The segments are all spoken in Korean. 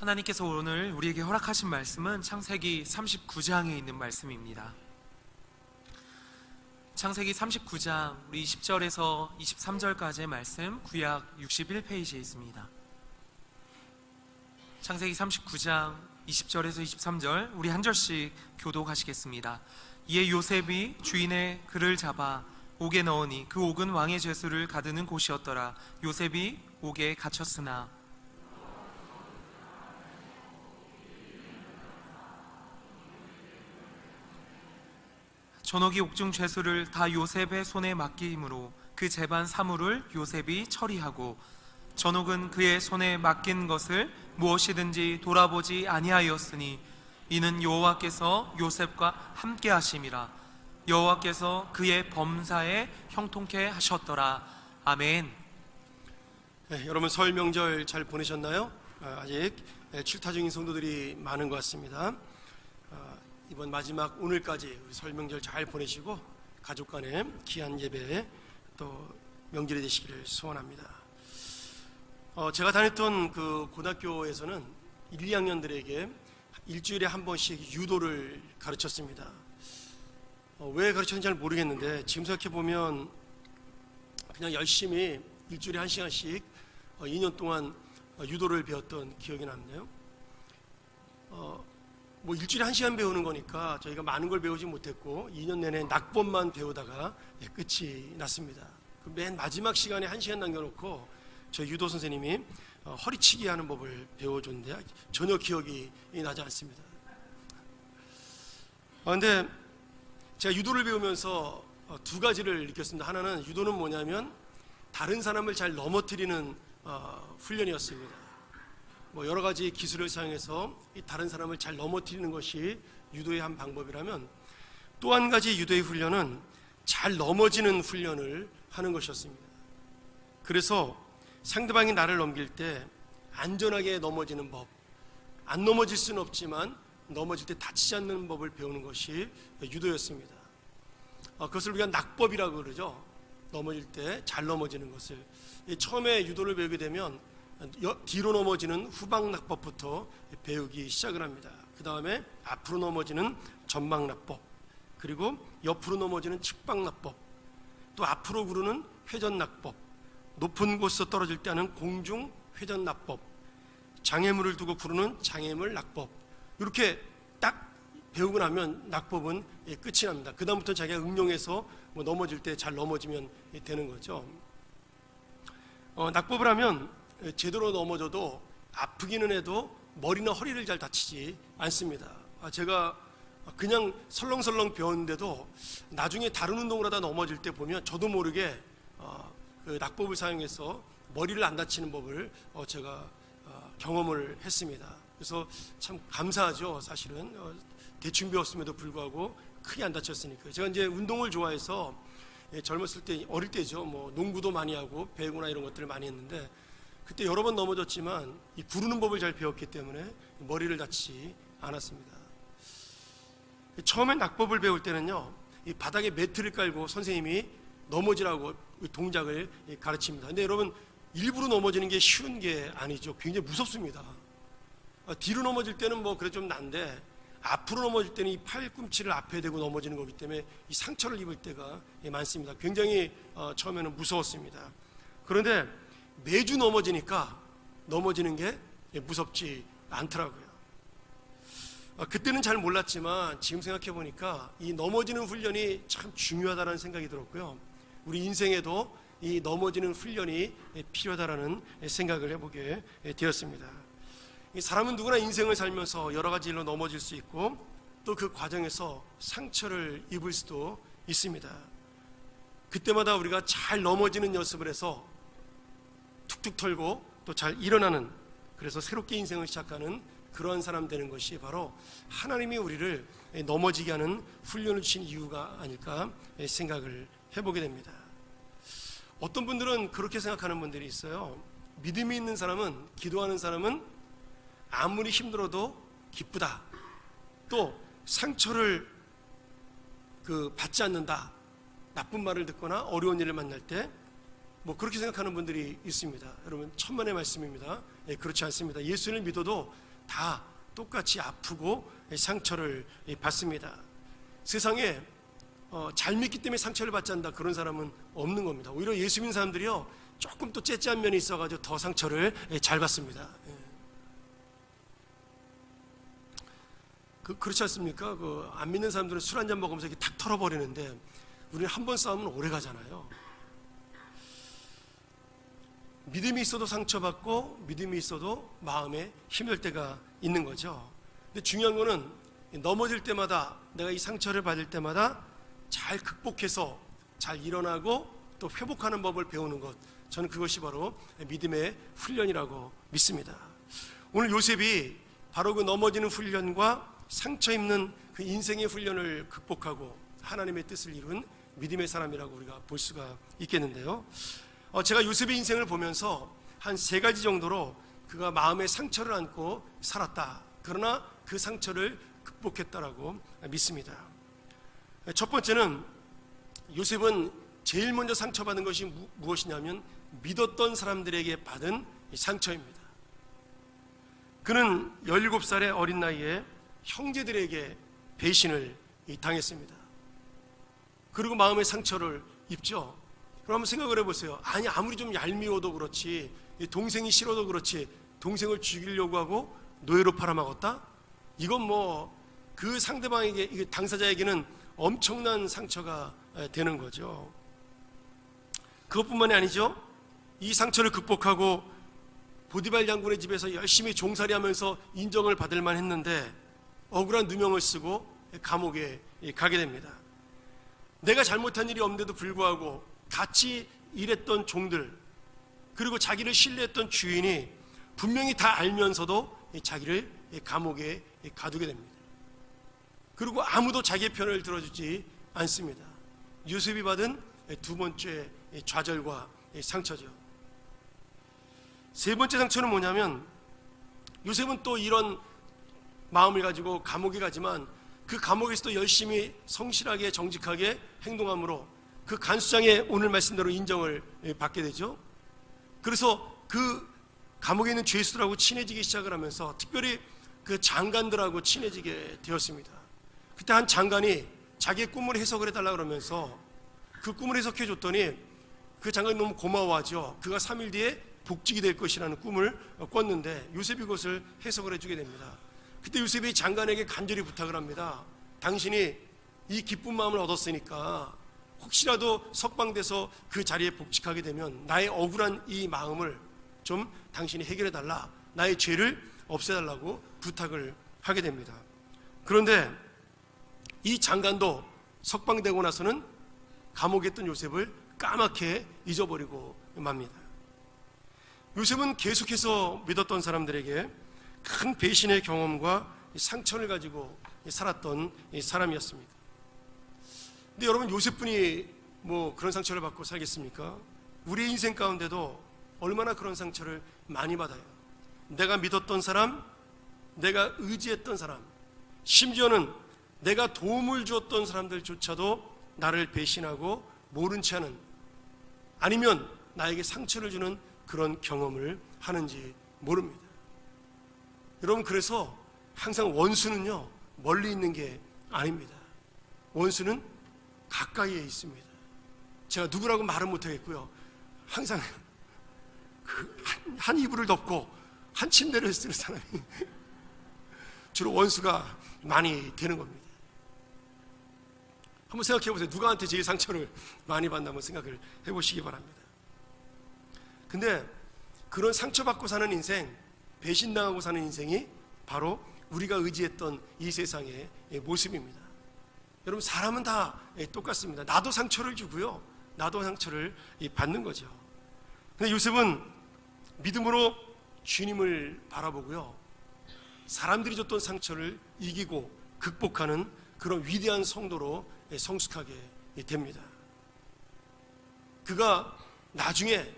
하나님께서 오늘 우리에게 허락하신 말씀은 창세기 39장에 있는 말씀입니다. 창세기 39장 우리 20절에서 23절까지의 말씀 구약 61페이지에 있습니다. 창세기 39장 20절에서 23절 우리 한 절씩 교독하시겠습니다. 이에 요셉이 주인의 그를 잡아 옥에 넣으니 그 옥은 왕의 죄수를 가두는 곳이었더라. 요셉이 옥에 갇혔으나 전옥이 옥중 죄수를 다 요셉의 손에 맡기므로 그 재반 사물을 요셉이 처리하고 전옥은 그의 손에 맡긴 것을 무엇이든지 돌아보지 아니하였으니 이는 여호와께서 요셉과 함께 하심이라. 여호와께서 그의 범사에 형통케 하셨더라. 아멘. 네, 여러분 설 명절 잘 보내셨나요? 아직 출타 중인 성도들이 많은 것 같습니다. 이번 마지막 오늘까지 설 명절 잘 보내시고 가족 간의 귀한 예배 또 명절이 되시기를 소원합니다. 제가 다녔던 그 고등학교에서는 1, 2학년들에게 일주일에 한 번씩 유도를 가르쳤습니다. 왜 가르쳤는지 잘 모르겠는데 지금 생각해보면 그냥 열심히 일주일에 1시간씩 2년 동안 유도를 배웠던 기억이 남네요. 뭐 일주일에 1시간 배우는 거니까 저희가 많은 걸 배우지 못했고 2년 내내 낙법만 배우다가 끝이 났습니다. 맨 마지막 시간에 1시간 남겨놓고 저희 유도 선생님이 허리치기 하는 법을 배워줬는데 전혀 기억이 나지 않습니다. 그런데 제가 유도를 배우면서 두 가지를 느꼈습니다. 하나는 유도는 뭐냐면 다른 사람을 잘 넘어뜨리는 훈련이었습니다. 뭐 여러 가지 기술을 사용해서 다른 사람을 잘 넘어뜨리는 것이 유도의 한 방법이라면 또 한 가지 유도의 훈련은 잘 넘어지는 훈련을 하는 것이었습니다. 그래서 상대방이 나를 넘길 때 안전하게 넘어지는 법, 안 넘어질 수는 없지만 넘어질 때 다치지 않는 법을 배우는 것이 유도였습니다. 그것을 우리가 낙법이라고 그러죠. 넘어질 때 잘 넘어지는 것을. 처음에 유도를 배우게 되면 뒤로 넘어지는 후방낙법부터 배우기 시작을 합니다. 그 다음에 앞으로 넘어지는 전방낙법, 그리고 옆으로 넘어지는 측방낙법, 또 앞으로 구르는 회전낙법, 높은 곳에서 떨어질 때 하는 공중회전낙법, 장애물을 두고 구르는 장애물낙법. 이렇게 딱 배우고 나면 낙법은 끝이 납니다. 그 다음부터 자기가 응용해서 넘어질 때 잘 넘어지면 되는 거죠. 낙법을 하면 제대로 넘어져도 아프기는 해도 머리나 허리를 잘 다치지 않습니다. 제가 그냥 설렁설렁 배웠는데도 나중에 다른 운동을 하다 넘어질 때 보면 저도 모르게 그 낙법을 사용해서 머리를 안 다치는 법을 제가 경험을 했습니다. 그래서 참 감사하죠. 사실은 대충 배웠음에도 불구하고 크게 안 다쳤으니까. 제가 이제 운동을 좋아해서 젊었을 때, 어릴 때죠. 뭐 농구도 많이 하고 배구나 이런 것들을 많이 했는데 그때 여러 번 넘어졌지만 이 구르는 법을 잘 배웠기 때문에 머리를 다치지 않았습니다. 처음에 낙법을 배울 때는요, 이 바닥에 매트를 깔고 선생님이 넘어지라고 동작을 가르칩니다. 근데 여러분, 일부러 넘어지는 게 쉬운 게 아니죠. 굉장히 무섭습니다. 뒤로 넘어질 때는 뭐 그래 좀 난데 앞으로 넘어질 때는 이 팔꿈치를 앞에 대고 넘어지는 거기 때문에 이 상처를 입을 때가 많습니다. 굉장히 처음에는 무서웠습니다. 그런데 매주 넘어지니까 넘어지는 게 무섭지 않더라고요. 그때는 잘 몰랐지만 지금 생각해 보니까 이 넘어지는 훈련이 참 중요하다는 생각이 들었고요. 우리 인생에도 이 넘어지는 훈련이 필요하다는 생각을 해보게 되었습니다. 사람은 누구나 인생을 살면서 여러 가지 일로 넘어질 수 있고 또 그 과정에서 상처를 입을 수도 있습니다. 그때마다 우리가 잘 넘어지는 연습을 해서 툭툭 털고 또 잘 일어나는, 그래서 새롭게 인생을 시작하는 그러한 사람 되는 것이 바로 하나님이 우리를 넘어지게 하는 훈련을 주신 이유가 아닐까 생각을 해보게 됩니다. 어떤 분들은 그렇게 생각하는 분들이 있어요. 믿음이 있는 사람은, 기도하는 사람은 아무리 힘들어도 기쁘다, 또 상처를 받지 않는다, 나쁜 말을 듣거나 어려운 일을 만날 때 뭐 그렇게 생각하는 분들이 있습니다. 여러분, 천만의 말씀입니다. 그렇지 않습니다. 예수를 믿어도 다 똑같이 아프고 상처를 받습니다. 세상에 잘 믿기 때문에 상처를 받지 않는다, 그런 사람은 없는 겁니다. 오히려 예수 믿는 사람들이요, 조금 또 째째한 면이 있어가지고 더 상처를 잘 받습니다. 그렇지 않습니까? 안 믿는 사람들은 술 한잔 먹으면서 이렇게 탁 털어버리는데, 우리는 한 번 싸우면 오래 가잖아요. 믿음이 있어도 상처받고 믿음이 있어도 마음에 힘들 때가 있는 거죠. 근데 중요한 거는 넘어질 때마다, 내가 이 상처를 받을 때마다 잘 극복해서 잘 일어나고 또 회복하는 법을 배우는 것, 저는 그것이 바로 믿음의 훈련이라고 믿습니다. 오늘 요셉이 바로 그 넘어지는 훈련과 상처 입는 그 인생의 훈련을 극복하고 하나님의 뜻을 이룬 믿음의 사람이라고 우리가 볼 수가 있겠는데요. 제가 요셉의 인생을 보면서 한 3가지 정도로 그가 마음의 상처를 안고 살았다, 그러나 그 상처를 극복했다라고 믿습니다. 첫 번째는, 요셉은 제일 먼저 상처받은 것이 무엇이냐면 믿었던 사람들에게 받은 상처입니다. 그는 17살의 어린 나이에 형제들에게 배신을 당했습니다. 그리고 마음의 상처를 입죠. 그럼 한번 생각을 해보세요. 아니, 아무리 좀 얄미워도 그렇지, 동생이 싫어도 그렇지, 동생을 죽이려고 하고 노예로 팔아먹었다? 이건 뭐 그 상대방에게, 당사자에게는 엄청난 상처가 되는 거죠. 그것뿐만이 아니죠. 이 상처를 극복하고 보디발 장군의 집에서 열심히 종살이하면서 인정을 받을 만했는데 억울한 누명을 쓰고 감옥에 가게 됩니다. 내가 잘못한 일이 없는데도 불구하고 같이 일했던 종들, 그리고 자기를 신뢰했던 주인이 분명히 다 알면서도 자기를 감옥에 가두게 됩니다. 그리고 아무도 자기의 편을 들어주지 않습니다. 요셉이 받은 2번째 좌절과 상처죠. 3번째 상처는 뭐냐면, 요셉은 또 이런 마음을 가지고 감옥에 가지만 그 감옥에서도 열심히 성실하게 정직하게 행동함으로 그 간수장의 오늘 말씀대로 인정을 받게 되죠. 그래서 그 감옥에 있는 죄수들하고 친해지기 시작을 하면서 특별히 그 장관들하고 친해지게 되었습니다. 그때 한 장관이 자기의 꿈을 해석을 해달라 그러면서 그 꿈을 해석해 줬더니 그 장관이 너무 고마워하죠. 그가 3일 뒤에 복직이 될 것이라는 꿈을 꿨는데 요셉이 그것을 해석을 해주게 됩니다. 그때 요셉이 장관에게 간절히 부탁을 합니다. 당신이 이 기쁜 마음을 얻었으니까 혹시라도 석방돼서 그 자리에 복직하게 되면 나의 억울한 이 마음을 좀 당신이 해결해달라, 나의 죄를 없애달라고 부탁을 하게 됩니다. 그런데 이 장관도 석방되고 나서는 감옥에 있던 요셉을 까맣게 잊어버리고 맙니다. 요셉은 계속해서 믿었던 사람들에게 큰 배신의 경험과 상처를 가지고 살았던 사람이었습니다. 근데 여러분, 요셉뿐이 뭐 그런 상처를 받고 살겠습니까? 우리의 인생 가운데도 얼마나 그런 상처를 많이 받아요. 내가 믿었던 사람, 내가 의지했던 사람, 심지어는 내가 도움을 주었던 사람들조차도 나를 배신하고 모른 채 하는, 아니면 나에게 상처를 주는 그런 경험을 하는지 모릅니다. 여러분, 그래서 항상 원수는요, 멀리 있는 게 아닙니다. 원수는 가까이에 있습니다. 제가 누구라고 말은 못하겠고요, 항상 한 이불을 덮고 한 침대를 쓰는 사람이 주로 원수가 많이 되는 겁니다. 한번 생각해 보세요. 누구한테 제일 상처를 많이 받나 한번 생각을 해보시기 바랍니다. 근데 그런 상처받고 사는 인생, 배신당하고 사는 인생이 바로 우리가 의지했던 이 세상의 모습입니다. 여러분, 사람은 다 똑같습니다. 나도 상처를 주고요, 나도 상처를 받는 거죠. 근데 요셉은 믿음으로 주님을 바라보고요, 사람들이 줬던 상처를 이기고 극복하는 그런 위대한 성도로 성숙하게 됩니다. 그가 나중에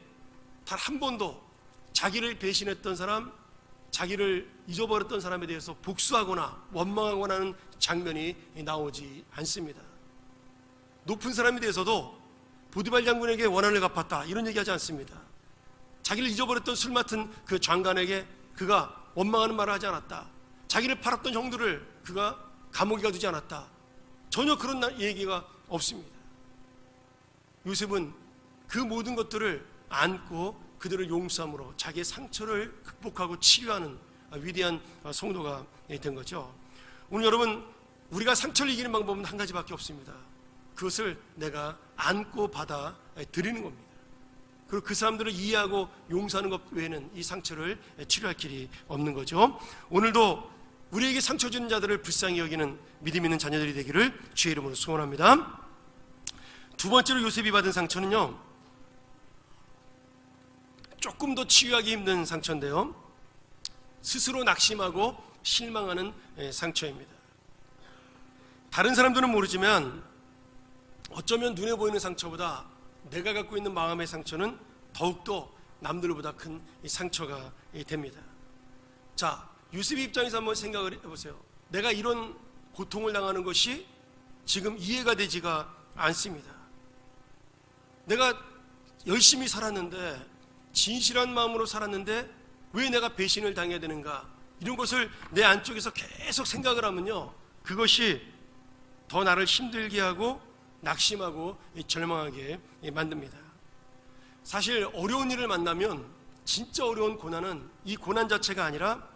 단 한 번도 자기를 배신했던 사람, 자기를 잊어버렸던 사람에 대해서 복수하거나 원망하거나 하는 장면이 나오지 않습니다. 높은 사람에 대해서도 보디발 장군에게 원한을 갚았다, 이런 얘기하지 않습니다. 자기를 잊어버렸던 술 맡은 그 장관에게 그가 원망하는 말을 하지 않았다. 자기를 팔았던 형들을 그가 감옥에 가두지 않았다. 전혀 그런 얘기가 없습니다. 요셉은 그 모든 것들을 안고 그들을 용서함으로 자기의 상처를 극복하고 치유하는 위대한 성도가 된 거죠. 오늘 여러분, 우리가 상처를 이기는 방법은 한 가지밖에 없습니다. 그것을 내가 안고 받아 드리는 겁니다. 그리고 그 사람들을 이해하고 용서하는 것 외에는 이 상처를 치료할 길이 없는 거죠. 오늘도 우리에게 상처 주는 자들을 불쌍히 여기는 믿음 있는 자녀들이 되기를 주의 이름으로 소원합니다. 두 번째로 요셉이 받은 상처는요, 조금 더 치유하기 힘든 상처인데요, 스스로 낙심하고 실망하는 상처입니다. 다른 사람들은 모르지만 어쩌면 눈에 보이는 상처보다 내가 갖고 있는 마음의 상처는 더욱더 남들보다 큰 상처가 됩니다. 자, 요셉의 입장에서 한번 생각을 해보세요. 내가 이런 고통을 당하는 것이 지금 이해가 되지가 않습니다. 내가 열심히 살았는데, 진실한 마음으로 살았는데 왜 내가 배신을 당해야 되는가, 이런 것을 내 안쪽에서 계속 생각을 하면요, 그것이 더 나를 힘들게 하고 낙심하고 절망하게 만듭니다. 사실 어려운 일을 만나면 진짜 어려운 고난은 이 고난 자체가 아니라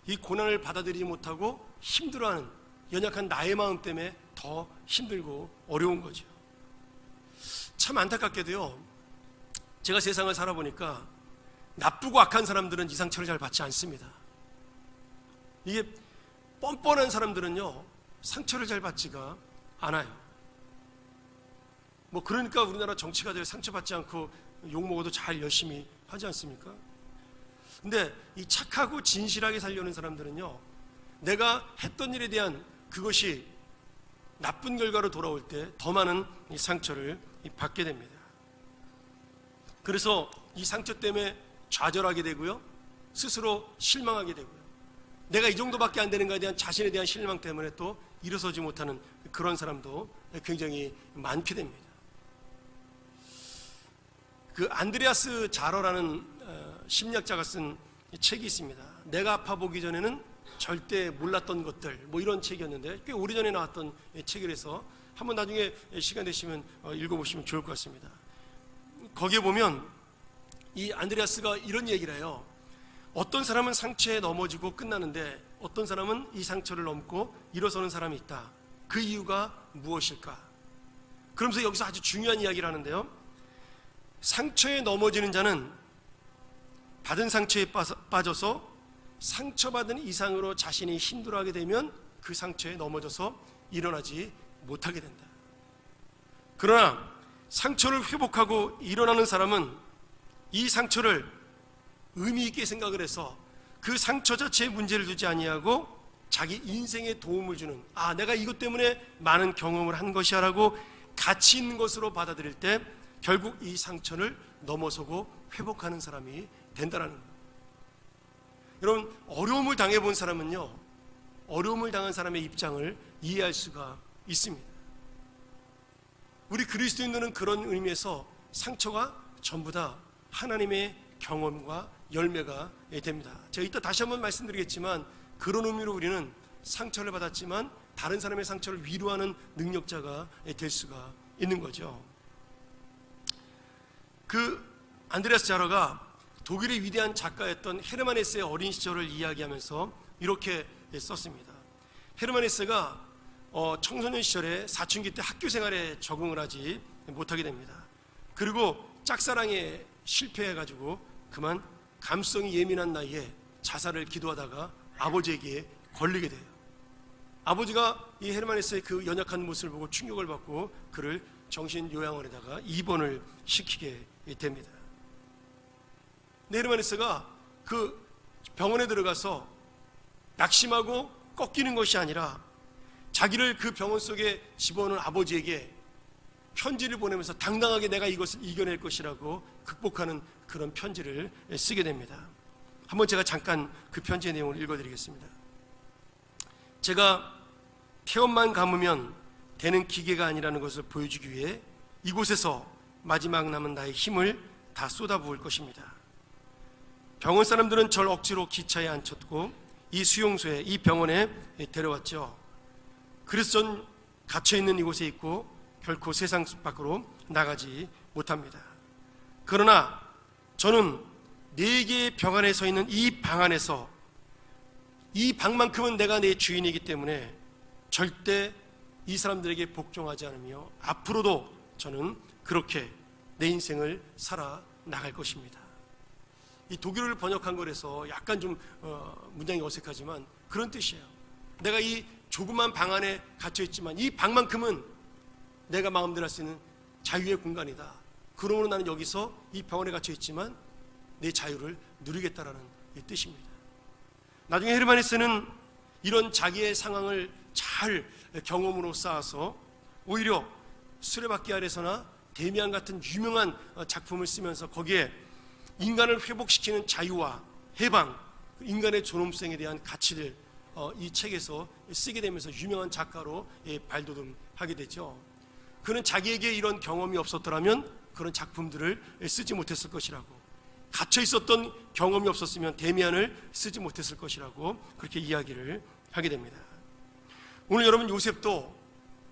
이 고난을 받아들이지 못하고 힘들어하는 연약한 나의 마음 때문에 더 힘들고 어려운 거죠. 참 안타깝게도요, 제가 세상을 살아보니까 나쁘고 악한 사람들은 이 상처를 잘 받지 않습니다. 이게 뻔뻔한 사람들은요, 상처를 잘 받지가 않아요. 그러니까 우리나라 정치가들 상처받지 않고 욕먹어도 잘 열심히 하지 않습니까? 근데 이 착하고 진실하게 살려는 사람들은요, 내가 했던 일에 대한 그것이 나쁜 결과로 돌아올 때 더 많은 이 상처를 받게 됩니다. 그래서 이 상처 때문에 좌절하게 되고요, 스스로 실망하게 되고요, 내가 이 정도밖에 안 되는 것에 대한 자신에 대한 실망 때문에 또 일어서지 못하는 그런 사람도 굉장히 많게 됩니다. 그 안드레아스 자러라는 심리학자가 쓴 책이 있습니다. 내가 아파 보기 전에는 절대 몰랐던 것들, 이런 책이었는데 꽤 오래전에 나왔던 책이라서 한번 나중에 시간 되시면 읽어보시면 좋을 것 같습니다. 거기에 보면 이 안드레아스가 이런 얘기를 해요. 어떤 사람은 상처에 넘어지고 끝나는데 어떤 사람은 이 상처를 넘고 일어서는 사람이 있다. 그 이유가 무엇일까? 그러면서 여기서 아주 중요한 이야기를 하는데요, 상처에 넘어지는 자는 받은 상처에 빠져서 상처받은 이상으로 자신이 힘들어하게 되면 그 상처에 넘어져서 일어나지 못하게 된다. 그러나 상처를 회복하고 일어나는 사람은 이 상처를 의미 있게 생각을 해서 그 상처 자체에 문제를 두지 아니하고 자기 인생에 도움을 주는, 내가 이것 때문에 많은 경험을 한 것이야 라고 가치 있는 것으로 받아들일 때 결국 이 상처를 넘어서고 회복하는 사람이 된다라는 거예요. 여러분, 어려움을 당해본 사람은요, 어려움을 당한 사람의 입장을 이해할 수가 있습니다. 우리 그리스도인들은 그런 의미에서 상처가 전부 다 하나님의 경험과 열매가 됩니다. 제가 이따 다시 한번 말씀드리겠지만, 그런 의미로 우리는 상처를 받았지만 다른 사람의 상처를 위로하는 능력자가 될 수가 있는 거죠. 그 안드레아스 자러가 독일의 위대한 작가였던 헤르만 헤세의 어린 시절을 이야기하면서 이렇게 썼습니다. 헤르만 헤세가 청소년 시절에 사춘기 때 학교 생활에 적응을 하지 못하게 됩니다. 그리고 짝사랑에 실패해가지고 그만 감성이 예민한 나이에 자살을 기도하다가 아버지에게 걸리게 돼요. 아버지가 이 헤르만 헤세의 그 연약한 모습을 보고 충격을 받고 그를 정신요양원에다가 입원을 시키게 됩니다. 헤르만 헤세가 그 병원에 들어가서 낙심하고 꺾이는 것이 아니라 자기를 그 병원 속에 집어넣은 아버지에게 편지를 보내면서 당당하게 내가 이것을 이겨낼 것이라고 극복하는 그런 편지를 쓰게 됩니다. 한번 제가 잠깐 그 편지의 내용을 읽어드리겠습니다. 제가 태엄만 감으면 되는 기계가 아니라는 것을 보여주기 위해 이곳에서 마지막 남은 나의 힘을 다 쏟아부을 것입니다. 병원 사람들은 저를 억지로 기차에 앉혔고 이 수용소에, 이 병원에 데려왔죠. 그래서 전 갇혀있는 이곳에 있고 결코 세상 밖으로 나가지 못합니다. 그러나 저는 4개의 병 안에 서 있는 이 방 안에서, 이 방만큼은 내가 내 주인이기 때문에 절대 이 사람들에게 복종하지 않으며 앞으로도 저는 그렇게 내 인생을 살아나갈 것입니다. 이 독일어를 번역한 거라서 약간 좀 문장이 어색하지만 그런 뜻이에요. 내가 이 조그만 방 안에 갇혀있지만 이 방만큼은 내가 마음대로 할 수 있는 자유의 공간이다. 그러므로 나는 여기서 이 병원에 갇혀있지만 내 자유를 누리겠다라는 이 뜻입니다. 나중에 헤르만헤세는 이런 자기의 상황을 잘 경험으로 쌓아서 오히려 수레바퀴 아래서나 데미안 같은 유명한 작품을 쓰면서 거기에 인간을 회복시키는 자유와 해방, 인간의 존엄성에 대한 가치를 이 책에서 쓰게 되면서 유명한 작가로 발돋움하게 되죠. 그는 자기에게 이런 경험이 없었더라면 그런 작품들을 쓰지 못했을 것이라고, 갇혀 있었던 경험이 없었으면 데미안을 쓰지 못했을 것이라고 그렇게 이야기를 하게 됩니다. 오늘 여러분, 요셉도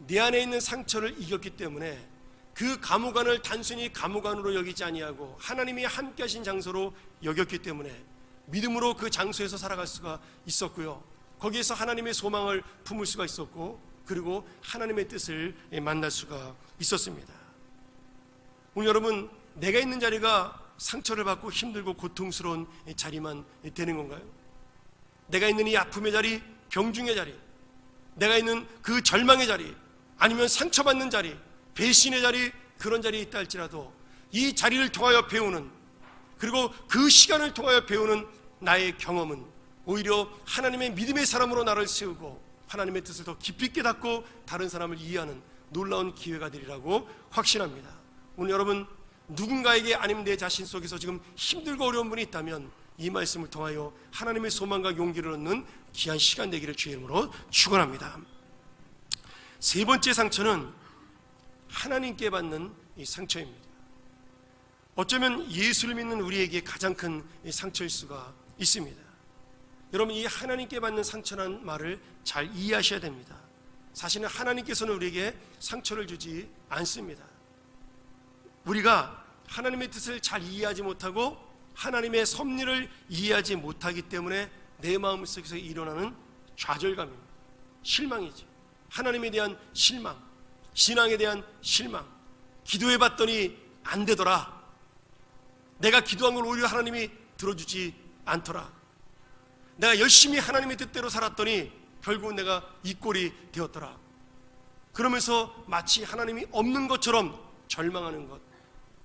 내 안에 있는 상처를 이겼기 때문에 그 감옥 안을 단순히 감옥 안으로 여기지 아니하고 하나님이 함께 하신 장소로 여겼기 때문에 믿음으로 그 장소에서 살아갈 수가 있었고요, 거기에서 하나님의 소망을 품을 수가 있었고, 그리고 하나님의 뜻을 만날 수가 있었습니다. 오늘 여러분, 내가 있는 자리가 상처를 받고 힘들고 고통스러운 자리만 되는 건가요? 내가 있는 이 아픔의 자리, 병중의 자리, 내가 있는 그 절망의 자리, 아니면 상처받는 자리, 배신의 자리, 그런 자리에 있다 할지라도 이 자리를 통하여 배우는, 그리고 그 시간을 통하여 배우는 나의 경험은 오히려 하나님의 믿음의 사람으로 나를 세우고 하나님의 뜻을 더 깊이 깨닫고 다른 사람을 이해하는 놀라운 기회가 되리라고 확신합니다. 오늘 여러분, 누군가에게 아니면 내 자신 속에서 지금 힘들고 어려운 분이 있다면 이 말씀을 통하여 하나님의 소망과 용기를 얻는 귀한 시간 되기를 주의 이름으로 축원합니다. 세 번째 상처는 하나님께 받는 이 상처입니다. 어쩌면 예수를 믿는 우리에게 가장 큰 상처일 수가 있습니다. 여러분, 이 하나님께 받는 상처라는 말을 잘 이해하셔야 됩니다. 사실은 하나님께서는 우리에게 상처를 주지 않습니다. 우리가 하나님의 뜻을 잘 이해하지 못하고 하나님의 섭리를 이해하지 못하기 때문에 내 마음속에서 일어나는 좌절감입니다. 실망이죠. 하나님에 대한 실망, 신앙에 대한 실망, 기도해봤더니 안 되더라, 내가 기도한 걸 오히려 하나님이 들어주지 않더라, 내가 열심히 하나님의 뜻대로 살았더니 결국은 내가 이 꼴이 되었더라, 그러면서 마치 하나님이 없는 것처럼 절망하는 것,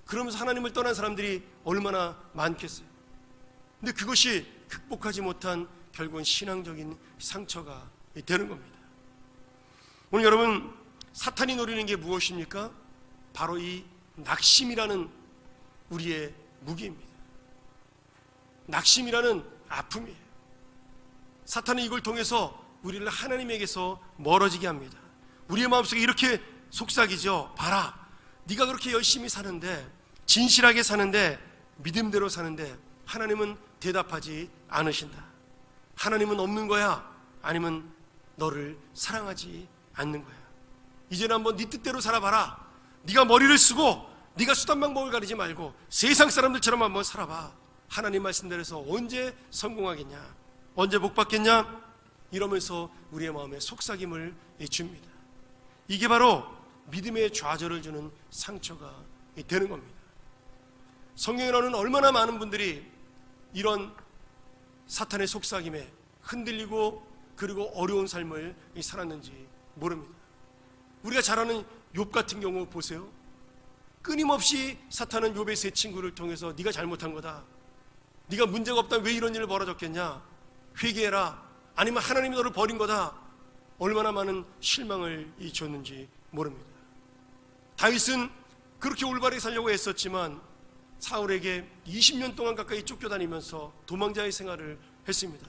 그러면서 하나님을 떠난 사람들이 얼마나 많겠어요. 근데 그것이 극복하지 못한 결국은 신앙적인 상처가 되는 겁니다. 오늘 여러분, 사탄이 노리는 게 무엇입니까? 바로 이 낙심이라는 우리의 무기입니다. 낙심이라는 아픔이에요. 사탄은 이걸 통해서 우리를 하나님에게서 멀어지게 합니다. 우리의 마음속에 이렇게 속삭이죠. 봐라, 네가 그렇게 열심히 사는데, 진실하게 사는데, 믿음대로 사는데 하나님은 대답하지 않으신다. 하나님은 없는 거야, 아니면 너를 사랑하지 않는 거야. 이제는 한번 네 뜻대로 살아봐라. 네가 머리를 쓰고 네가 수단 방법을 가리지 말고 세상 사람들처럼 한번 살아봐. 하나님 말씀대로서 언제 성공하겠냐, 언제 복 받겠냐, 이러면서 우리의 마음에 속삭임을 줍니다. 이게 바로 믿음의 좌절을 주는 상처가 되는 겁니다. 성경에는 얼마나 많은 분들이 이런 사탄의 속삭임에 흔들리고 그리고 어려운 삶을 살았는지 모릅니다. 우리가 잘 아는 욥 같은 경우 보세요. 끊임없이 사탄은 욥의 세 친구를 통해서 네가 잘못한 거다, 네가 문제가 없다면 왜 이런 일을 벌어졌겠냐, 회개해라, 아니면 하나님이 너를 버린 거다, 얼마나 많은 실망을 줬는지 모릅니다. 다윗은 그렇게 올바르게 살려고 애썼지만 사울에게 20년 동안 가까이 쫓겨다니면서 도망자의 생활을 했습니다.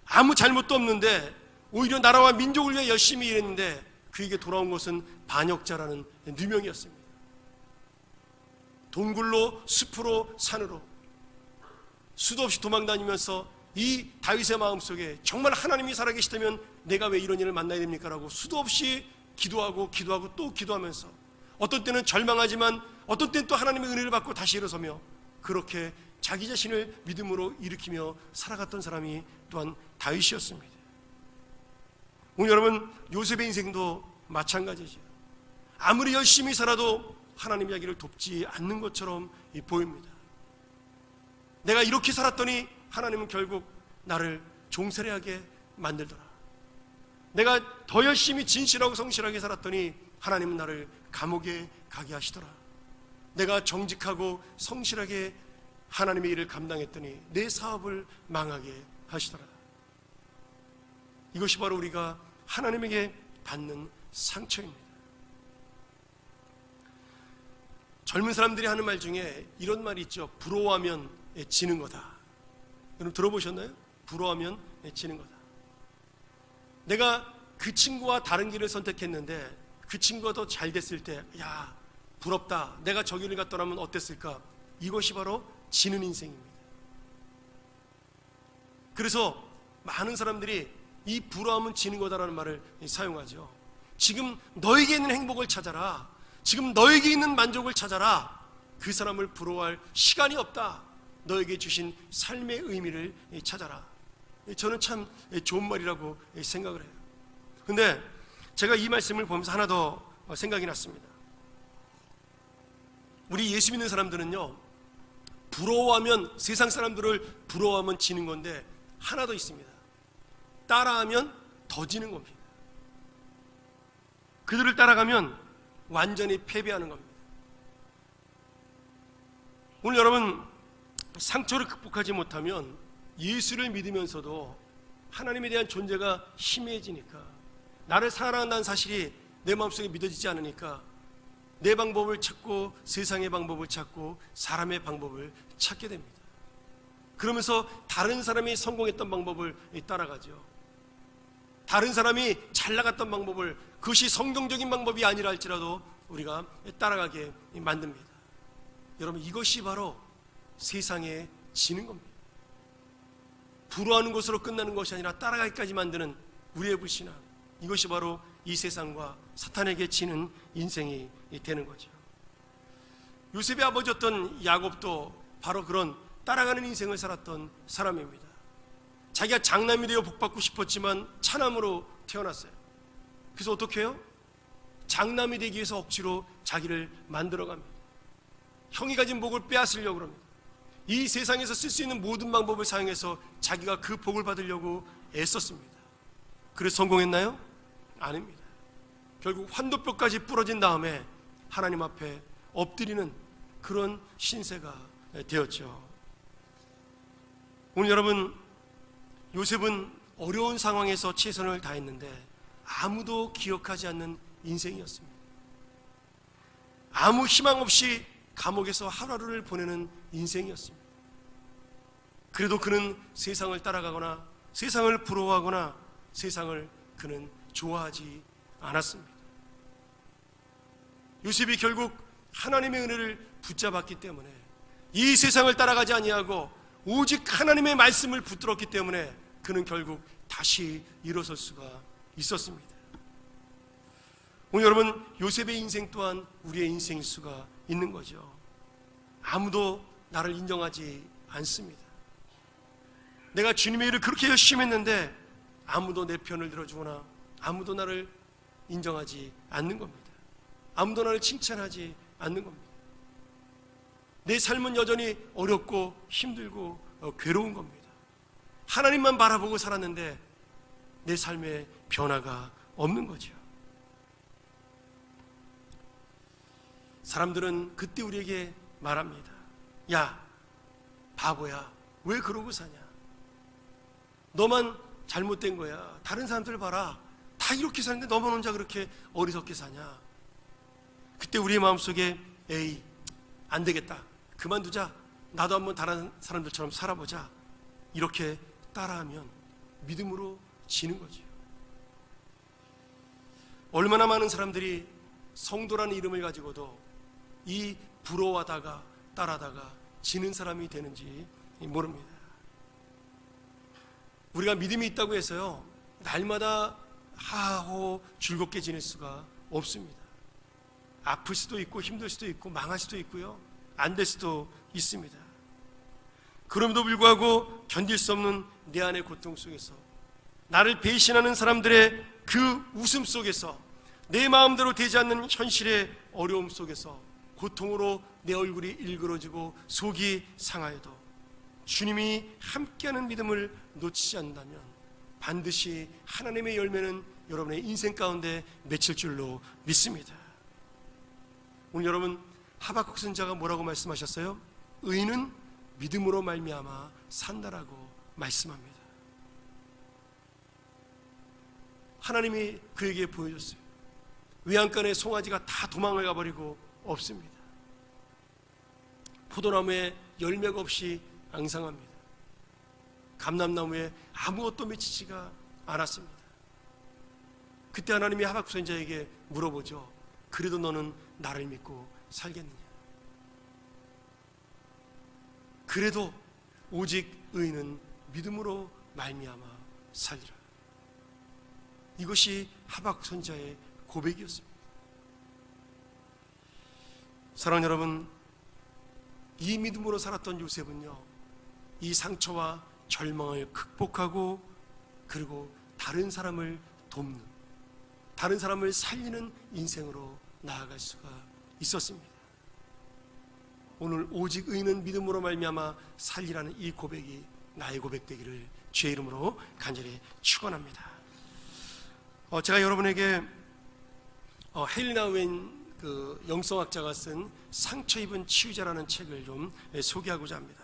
아무 잘못도 없는데 오히려 나라와 민족을 위해 열심히 일했는데 그에게 돌아온 것은 반역자라는 누명이었습니다. 동굴로 숲으로 산으로 수도 없이 도망다니면서 이 다윗의 마음속에 정말 하나님이 살아계시다면 내가 왜 이런 일을 만나야 됩니까? 라고 수도 없이 기도하고 또 기도하면서 어떤 때는 절망하지만 어떤 때는 또 하나님의 은혜를 받고 다시 일어서며 그렇게 자기 자신을 믿음으로 일으키며 살아갔던 사람이 또한 다윗이었습니다. 오늘 여러분, 요셉의 인생도 마찬가지죠. 아무리 열심히 살아도 하나님 이야기를 돕지 않는 것처럼 보입니다. 내가 이렇게 살았더니 하나님은 결국 나를 종살이하게 만들더라. 내가 더 열심히 진실하고 성실하게 살았더니 하나님은 나를 감옥에 가게 하시더라. 내가 정직하고 성실하게 하나님의 일을 감당했더니 내 사업을 망하게 하시더라. 이것이 바로 우리가 하나님에게 받는 상처입니다. 젊은 사람들이 하는 말 중에 이런 말이 있죠. 부러워하면 지는 거다. 여러분 들어보셨나요? 부러워하면 지는 거다. 내가 그 친구와 다른 길을 선택했는데 그 친구가 더 잘 됐을 때, 야, 부럽다. 내가 저 길을 갔더라면 어땠을까? 이것이 바로 지는 인생입니다. 그래서 많은 사람들이 이 부러움은 지는 거다라는 말을 사용하죠. 지금 너에게 있는 행복을 찾아라. 지금 너에게 있는 만족을 찾아라. 그 사람을 부러워할 시간이 없다. 너에게 주신 삶의 의미를 찾아라. 저는 참 좋은 말이라고 생각을 해요. 근데 제가 이 말씀을 보면서 하나 더 생각이 났습니다. 우리 예수 믿는 사람들은요, 부러워하면, 세상 사람들을 부러워하면 지는 건데 하나 더 있습니다. 따라하면 더 지는 겁니다. 그들을 따라가면 완전히 패배하는 겁니다. 오늘 여러분, 상처를 극복하지 못하면 예수를 믿으면서도 하나님에 대한 존재가 희미해지니까, 나를 사랑한다는 사실이 내 마음속에 믿어지지 않으니까 내 방법을 찾고 세상의 방법을 찾고 사람의 방법을 찾게 됩니다. 그러면서 다른 사람이 성공했던 방법을 따라가죠. 다른 사람이 잘 나갔던 방법을, 그것이 성경적인 방법이 아니라 할지라도 우리가 따라가게 만듭니다. 여러분, 이것이 바로 세상에 지는 겁니다. 부러워하는 것으로 끝나는 것이 아니라 따라가기까지 만드는 우리의 불신앙, 이것이 바로 이 세상과 사탄에게 지는 인생이 되는 거죠. 요셉의 아버지였던 야곱도 바로 그런 따라가는 인생을 살았던 사람입니다. 자기가 장남이 되어 복받고 싶었지만 차남으로 태어났어요. 그래서 어떻게 해요? 장남이 되기 위해서 억지로 자기를 만들어갑니다. 형이 가진 복을 빼앗으려고 합니다. 이 세상에서 쓸 수 있는 모든 방법을 사용해서 자기가 그 복을 받으려고 애썼습니다. 그래서 성공했나요? 아닙니다. 결국 환도뼈까지 부러진 다음에 하나님 앞에 엎드리는 그런 신세가 되었죠. 오늘 여러분, 요셉은 어려운 상황에서 최선을 다했는데 아무도 기억하지 않는 인생이었습니다. 아무 희망 없이 감옥에서 하루하루를 보내는 인생이었습니다. 그래도 그는 세상을 따라가거나 세상을 부러워하거나 세상을 그는 좋아하지 않았습니다. 요셉이 결국 하나님의 은혜를 붙잡았기 때문에, 이 세상을 따라가지 아니하고 오직 하나님의 말씀을 붙들었기 때문에 그는 결국 다시 일어설 수가 있었습니다. 오늘 여러분, 요셉의 인생 또한 우리의 인생일 수가 있는 거죠. 아무도 나를 인정하지 않습니다. 내가 주님의 일을 그렇게 열심히 했는데 아무도 내 편을 들어주거나 아무도 나를 인정하지 않는 겁니다. 아무도 나를 칭찬하지 않는 겁니다. 내 삶은 여전히 어렵고 힘들고 괴로운 겁니다. 하나님만 바라보고 살았는데 내 삶에 변화가 없는 거죠. 사람들은 그때 우리에게 말합니다. 야, 바보야, 왜 그러고 사냐? 너만 잘못된 거야. 다른 사람들 봐라, 다 이렇게 사는데 너만 혼자 그렇게 어리석게 사냐? 그때 우리의 마음속에, 에이, 안 되겠다, 그만두자, 나도 한번 다른 사람들처럼 살아보자, 이렇게 따라하면 믿음으로 지는 거죠. 얼마나 많은 사람들이 성도라는 이름을 가지고도 이 부러워하다가 따라다가 지는 사람이 되는지 모릅니다. 우리가 믿음이 있다고 해서요, 날마다 하하호 즐겁게 지낼 수가 없습니다. 아플 수도 있고 힘들 수도 있고 망할 수도 있고요, 안 될 수도 있습니다. 그럼에도 불구하고 견딜 수 없는 내 안의 고통 속에서, 나를 배신하는 사람들의 그 웃음 속에서, 내 마음대로 되지 않는 현실의 어려움 속에서 고통으로 내 얼굴이 일그러지고 속이 상하여도 주님이 함께하는 믿음을 놓치지 않는다면 반드시 하나님의 열매는 여러분의 인생 가운데 맺힐 줄로 믿습니다. 오늘 여러분, 하박국 선지자가 뭐라고 말씀하셨어요? 의인은 믿음으로 말미암아 산다라고 말씀합니다. 하나님이 그에게 보여줬어요. 외양간의 송아지가 다 도망을 가버리고 없습니다. 포도나무에 열매가 없이 앙상합니다. 감람나무에 아무것도 맺히지가 않았습니다. 그때 하나님이 하박국 선지자에게 물어보죠. 그래도 너는 나를 믿고 살겠느냐? 그래도 오직 의인은 믿음으로 말미암아 살리라. 이것이 하박국 선지자의 고백이었습니다. 사랑하는 여러분, 이 믿음으로 살았던 요셉은요, 이 상처와 절망을 극복하고 그리고 다른 사람을 돕는, 다른 사람을 살리는 인생으로 나아갈 수가 있었습니다. 오늘 오직 의인은 믿음으로 말미암아 살리라는 이 고백이 나의 고백 되기를 주의 이름으로 간절히 축원합니다. 제가 여러분에게 헬리나 웬 그 영성학자가 쓴 상처 입은 치유자라는 책을 좀 소개하고자 합니다.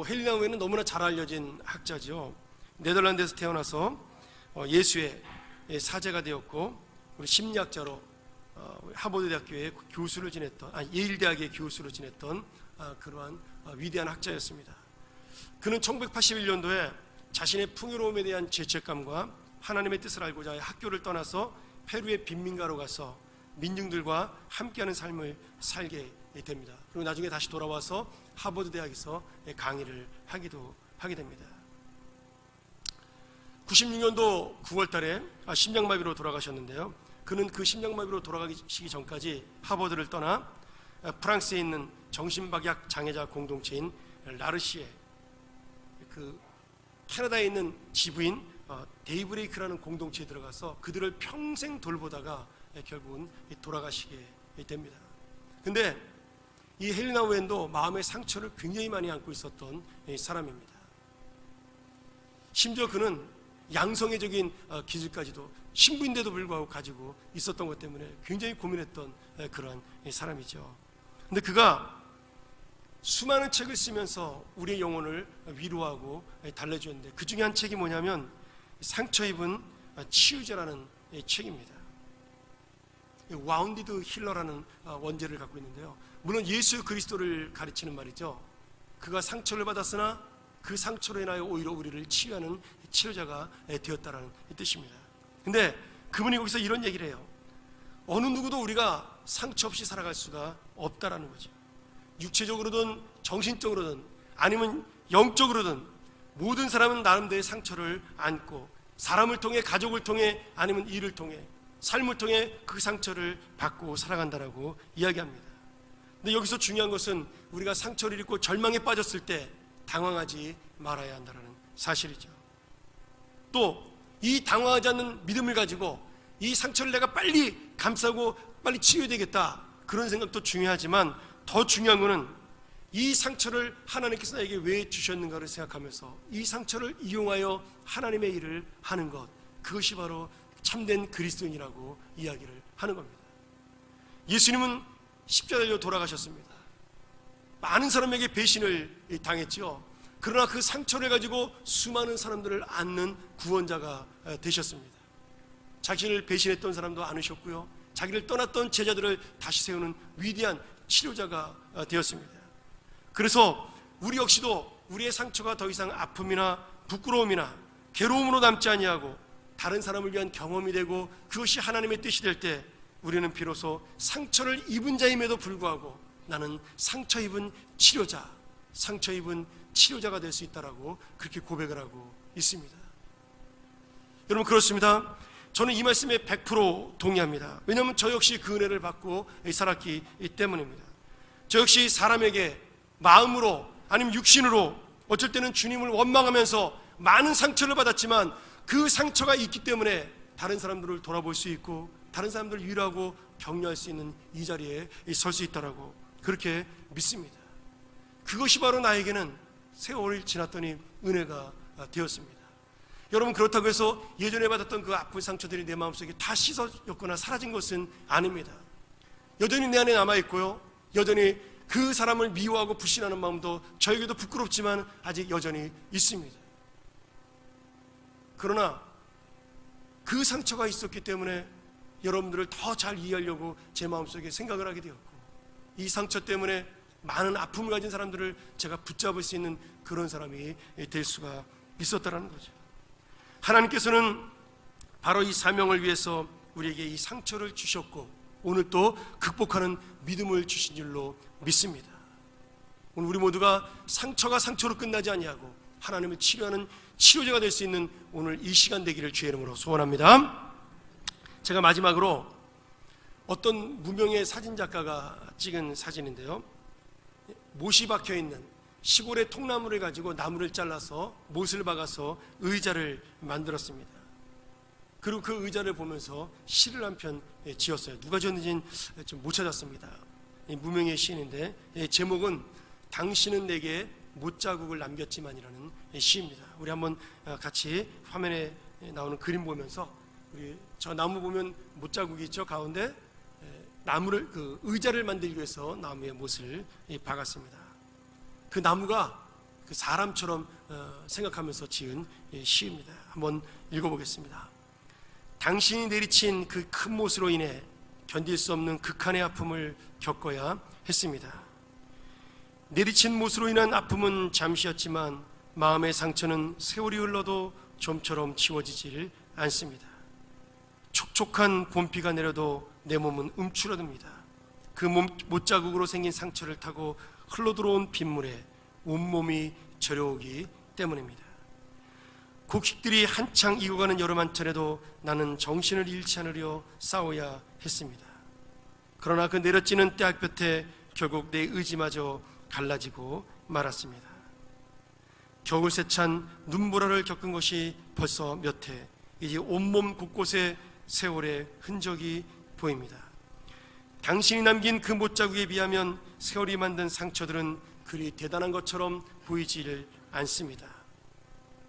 헬리나 웬은 너무나 잘 알려진 학자죠. 네덜란드에서 태어나서 예수의 사제가 되었고, 우리 심리학자로 하버드 대학교의 교수를 지냈던, 예일 대학의 교수로 지냈던 그러한 위대한 학자였습니다. 그는 1981년도에 자신의 풍요로움에 대한 죄책감과 하나님의 뜻을 알고자 학교를 떠나서 페루의 빈민가로 가서 민중들과 함께하는 삶을 살게 됩니다. 그리고 나중에 다시 돌아와서 하버드 대학에서 강의를 하게 됩니다. 96년도 9월 달에 심장마비로 돌아가셨는데요. 그는 그 심장마비로 돌아가시기 전까지 하버드를 떠나 프랑스에 있는 정신박약 장애자 공동체인 라르시에, 그 캐나다에 있는 지부인 데이브레이크라는 공동체에 들어가서 그들을 평생 돌보다가 결국은 돌아가시게 됩니다. 근데 이 헬리나 웬도 마음의 상처를 굉장히 많이 안고 있었던 사람입니다. 심지어 그는 양성애적인 기질까지도 신부인데도 불구하고 가지고 있었던 것 때문에 굉장히 고민했던 그런 사람이죠. 근데 그가 수많은 책을 쓰면서 우리의 영혼을 위로하고 달래주었는데, 그 중에 한 책이 뭐냐면 상처 입은 치유자라는 책입니다. 와운디드 힐러라는 원제를 갖고 있는데요. 물론 예수 그리스도를 가르치는 말이죠. 그가 상처를 받았으나 그 상처로 인하여 오히려 우리를 치유하는 치료자가 되었다라는 뜻입니다. 근데 그분이 거기서 이런 얘기를 해요. 어느 누구도 우리가 상처 없이 살아갈 수가 없다라는 거죠. 육체적으로든 정신적으로든 아니면 영적으로든 모든 사람은 나름대로의 상처를 안고, 사람을 통해, 가족을 통해, 아니면 일을 통해, 삶을 통해 그 상처를 받고 살아간다라고 이야기합니다. 근데 여기서 중요한 것은 우리가 상처를 입고 절망에 빠졌을 때 당황하지 말아야 한다는 사실이죠. 또 이 당황하지 않는 믿음을 가지고 이 상처를 내가 빨리 감싸고 빨리 치유해야 되겠다, 그런 생각도 중요하지만 더 중요한 것은 이 상처를 하나님께서 나에게 왜 주셨는가를 생각하면서 이 상처를 이용하여 하나님의 일을 하는 것, 그것이 바로 참된 그리스도인이라고 이야기를 하는 겁니다. 예수님은 십자가에 달려 돌아가셨습니다. 많은 사람에게 배신을 당했죠. 그러나 그 상처를 가지고 수많은 사람들을 안는 구원자가 되셨습니다. 자신을 배신했던 사람도 안으셨고요, 자기를 떠났던 제자들을 다시 세우는 위대한 치료자가 되었습니다. 그래서 우리 역시도 우리의 상처가 더 이상 아픔이나 부끄러움이나 괴로움으로 남지 아니하고 다른 사람을 위한 경험이 되고 그것이 하나님의 뜻이 될 때 우리는 비로소 상처를 입은 자임에도 불구하고 나는 상처 입은 치료자, 상처 입은 치료자가 될 수 있다라고 그렇게 고백을 하고 있습니다. 여러분, 그렇습니다. 저는 이 말씀에 100% 동의합니다. 왜냐하면 저 역시 그 은혜를 받고 살았기 때문입니다. 저 역시 사람에게 마음으로 아니면 육신으로 어쩔 때는 주님을 원망하면서 많은 상처를 받았지만 그 상처가 있기 때문에 다른 사람들을 돌아볼 수 있고 다른 사람들을 위로하고 격려할 수 있는 이 자리에 설 수 있다라고 그렇게 믿습니다. 그것이 바로 나에게는 세월이 지났더니 은혜가 되었습니다. 여러분, 그렇다고 해서 예전에 받았던 그 아픈 상처들이 내 마음속에 다 씻어졌거나 사라진 것은 아닙니다. 여전히 내 안에 남아있고요, 여전히 그 사람을 미워하고 불신하는 마음도 저에게도 부끄럽지만 아직 여전히 있습니다. 그러나 그 상처가 있었기 때문에 여러분들을 더 잘 이해하려고 제 마음속에 생각을 하게 되었고, 이 상처 때문에 많은 아픔을 가진 사람들을 제가 붙잡을 수 있는 그런 사람이 될 수가 있었다는 거죠. 하나님께서는 바로 이 사명을 위해서 우리에게 이 상처를 주셨고 오늘 또 극복하는 믿음을 주신 줄로 믿습니다. 오늘 우리 모두가 상처가 상처로 끝나지 아니하고 하나님을 치료하는 치료제가 될 수 있는 오늘 이 시간 되기를 주의 이름으로 소원합니다. 제가 마지막으로 어떤 무명의 사진작가가 찍은 사진인데요, 못이 박혀있는 시골의 통나무를 가지고 나무를 잘라서 못을 박아서 의자를 만들었습니다. 그리고 그 의자를 보면서 시를 한 편 지었어요. 누가 지었는지는 좀 못 찾았습니다. 무명의 시인인데 제목은 당신은 내게 못자국을 남겼지만이라는 시입니다. 우리 한번 같이 화면에 나오는 그림 보면서, 우리 저 나무 보면 못자국이 있죠. 가운데 나무를, 그 의자를 만들기 위해서 나무에 못을 박았습니다. 그 나무가 그 사람처럼 생각하면서 지은 시입니다. 한번 읽어보겠습니다. 당신이 내리친 그 큰 못으로 인해 견딜 수 없는 극한의 아픔을 겪어야 했습니다. 내리친 못으로 인한 아픔은 잠시였지만 마음의 상처는 세월이 흘러도 좀처럼 지워지질 않습니다. 촉촉한 봄비가 내려도 내 몸은 움츠러듭니다. 그 못자국으로 생긴 상처를 타고 흘러들어온 빗물에 온몸이 저려오기 때문입니다. 곡식들이 한창 익어가는 여름 한철에도 나는 정신을 잃지 않으려 싸워야 했습니다. 그러나 그 내려지는 떼약볕에 결국 내 의지마저 갈라지고 말았습니다. 겨울 세찬 눈보라를 겪은 것이 벌써 몇 해, 이제 온몸 곳곳에 세월의 흔적이 보입니다. 당신이 남긴 그 못자국에 비하면 세월이 만든 상처들은 그리 대단한 것처럼 보이질 않습니다.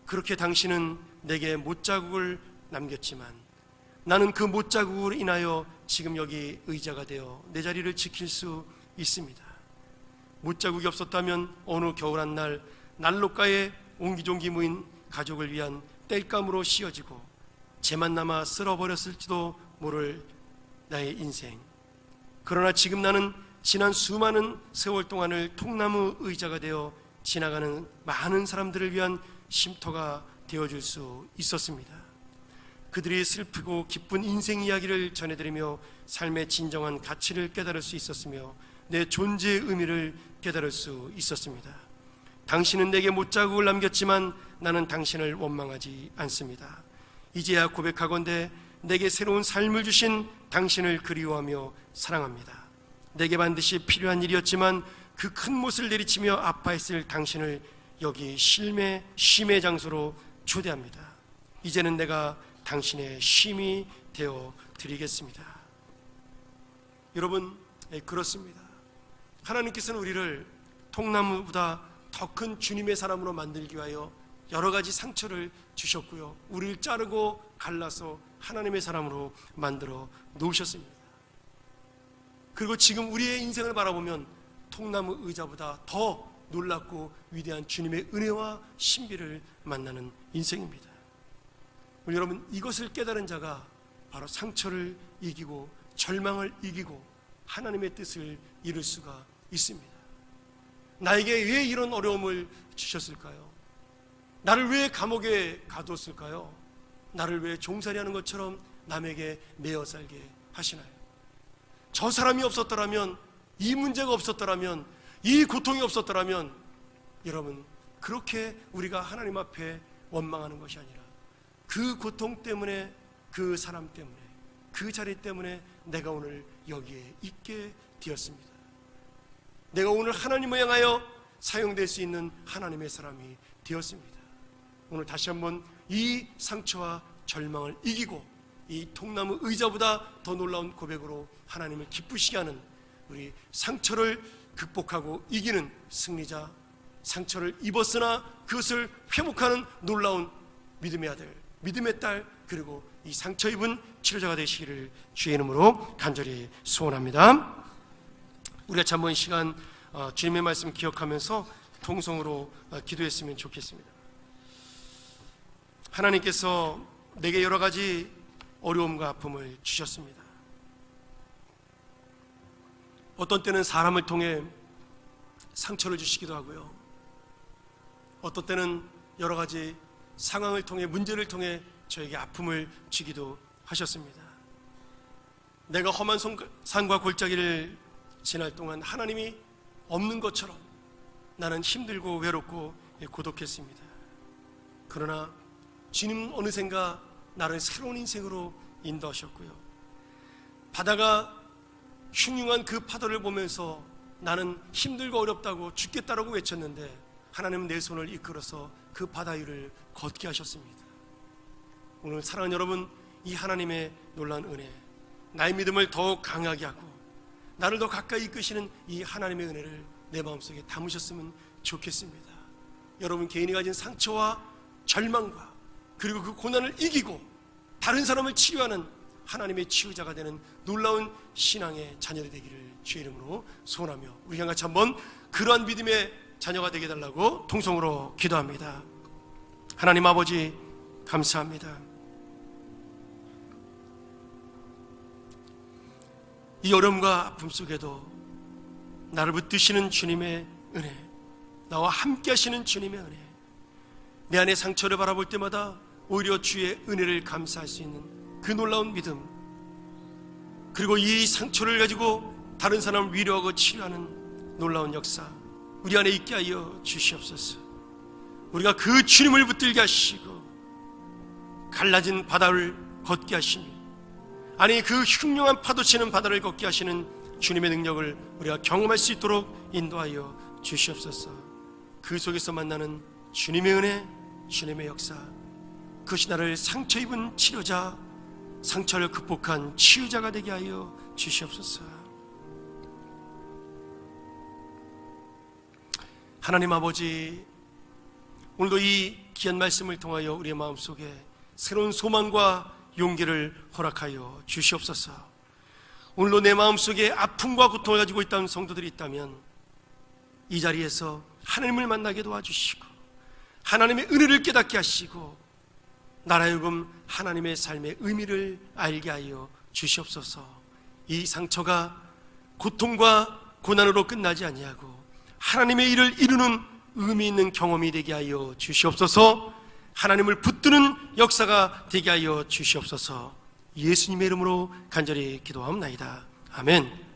그렇게 당신은 내게 못자국을 남겼지만 나는 그 못자국으로 인하여 지금 여기 의자가 되어 내 자리를 지킬 수 있습니다. 못자국이 없었다면 어느 겨울 한날 난로가에 옹기종기 모인 가족을 위한 땔감으로 씌어지고 재만 남아 쓸어버렸을지도 모를 나의 인생. 그러나 지금 나는 지난 수많은 세월 동안을 통나무 의자가 되어 지나가는 많은 사람들을 위한 쉼터가 되어줄 수 있었습니다. 그들이 슬프고 기쁜 인생 이야기를 전해드리며 삶의 진정한 가치를 깨달을 수 있었으며 내 존재의 의미를 깨달을 수 있었습니다. 당신은 내게 못자국을 남겼지만 나는 당신을 원망하지 않습니다. 이제야 고백하건대 내게 새로운 삶을 주신 당신을 그리워하며 사랑합니다. 내게 반드시 필요한 일이었지만 그 큰 못을 내리치며 아파했을 당신을 여기 쉼의 장소로 초대합니다. 이제는 내가 당신의 쉼이 되어 드리겠습니다. 여러분, 그렇습니다. 하나님께서는 우리를 통나무보다 더 큰 주님의 사람으로 만들기 위하여 여러 가지 상처를 주셨고요, 우리를 자르고 갈라서 하나님의 사람으로 만들어 놓으셨습니다. 그리고 지금 우리의 인생을 바라보면 통나무 의자보다 더 놀랍고 위대한 주님의 은혜와 신비를 만나는 인생입니다. 우리 여러분, 이것을 깨달은 자가 바로 상처를 이기고 절망을 이기고 하나님의 뜻을 이룰 수가 있습니다. 나에게 왜 이런 어려움을 주셨을까요? 나를 왜 감옥에 가두었을까요? 나를 왜 종살이하는 것처럼 남에게 매어 살게 하시나요? 저 사람이 없었더라면, 이 문제가 없었더라면, 이 고통이 없었더라면 여러분, 그렇게 우리가 하나님 앞에 원망하는 것이 아니라 그 고통 때문에, 그 사람 때문에, 그 자리 때문에 내가 오늘 여기에 있게 되었습니다. 내가 오늘 하나님을 향하여 사용될 수 있는 하나님의 사람이 되었습니다. 오늘 다시 한번 이 상처와 절망을 이기고 이 통나무 의자보다 더 놀라운 고백으로 하나님을 기쁘시게 하는 우리 상처를 극복하고 이기는 승리자, 상처를 입었으나 그것을 회복하는 놀라운 믿음의 아들, 믿음의 딸, 그리고 이 상처 입은 치료자가 되시기를 주의 이름으로 간절히 소원합니다. 우리가 한번 시간 주님의 말씀 기억하면서 통성으로 기도했으면 좋겠습니다. 하나님께서 내게 여러 가지 어려움과 아픔을 주셨습니다. 어떤 때는 사람을 통해 상처를 주시기도 하고요, 어떤 때는 여러 가지 상황을 통해, 문제를 통해 저에게 아픔을 주기도 하셨습니다. 내가 험한 산과 골짜기를 지날 동안 하나님이 없는 것처럼 나는 힘들고 외롭고 고독했습니다. 그러나 주님 어느샌가 나를 새로운 인생으로 인도하셨고요, 바다가 흉흉한 그 파도를 보면서 나는 힘들고 어렵다고 죽겠다라고 외쳤는데 하나님은 내 손을 이끌어서 그 바다 위를 걷게 하셨습니다. 오늘 사랑하는 여러분, 이 하나님의 놀라운 은혜, 나의 믿음을 더욱 강하게 하고 나를 더 가까이 이끄시는 이 하나님의 은혜를 내 마음속에 담으셨으면 좋겠습니다. 여러분 개인이 가진 상처와 절망과 그리고 그 고난을 이기고 다른 사람을 치유하는 하나님의 치유자가 되는 놀라운 신앙의 자녀들이 되기를 주의 이름으로 소원하며 우리 같이 한번 그러한 믿음의 자녀가 되게 해달라고 통성으로 기도합니다. 하나님 아버지 감사합니다. 이 어려움과 아픔 속에도 나를 붙드시는 주님의 은혜, 나와 함께 하시는 주님의 은혜, 내 안의 상처를 바라볼 때마다 오히려 주의 은혜를 감사할 수 있는 그 놀라운 믿음, 그리고 이 상처를 가지고 다른 사람을 위로하고 치료하는 놀라운 역사 우리 안에 있게 하여 주시옵소서. 우리가 그 주님을 붙들게 하시고 갈라진 바다를 걷게 하시니, 아니 그 흉흉한 파도치는 바다를 걷게 하시는 주님의 능력을 우리가 경험할 수 있도록 인도하여 주시옵소서. 그 속에서 만나는 주님의 은혜, 주님의 역사, 그것이 나를 상처 입은 치료자, 상처를 극복한 치유자가 되게 하여 주시옵소서. 하나님 아버지, 오늘도 이 귀한 말씀을 통하여 우리의 마음속에 새로운 소망과 용기를 허락하여 주시옵소서. 오늘도 내 마음속에 아픔과 고통을 가지고 있다는 성도들이 있다면 이 자리에서 하나님을 만나게 도와주시고 하나님의 은혜를 깨닫게 하시고 나라여금 하나님의 삶의 의미를 알게 하여 주시옵소서. 이 상처가 고통과 고난으로 끝나지 아니하고 하나님의 일을 이루는 의미 있는 경험이 되게 하여 주시옵소서. 하나님을 붙드는 역사가 되게 하여 주시옵소서. 예수님의 이름으로 간절히 기도하옵나이다. 아멘.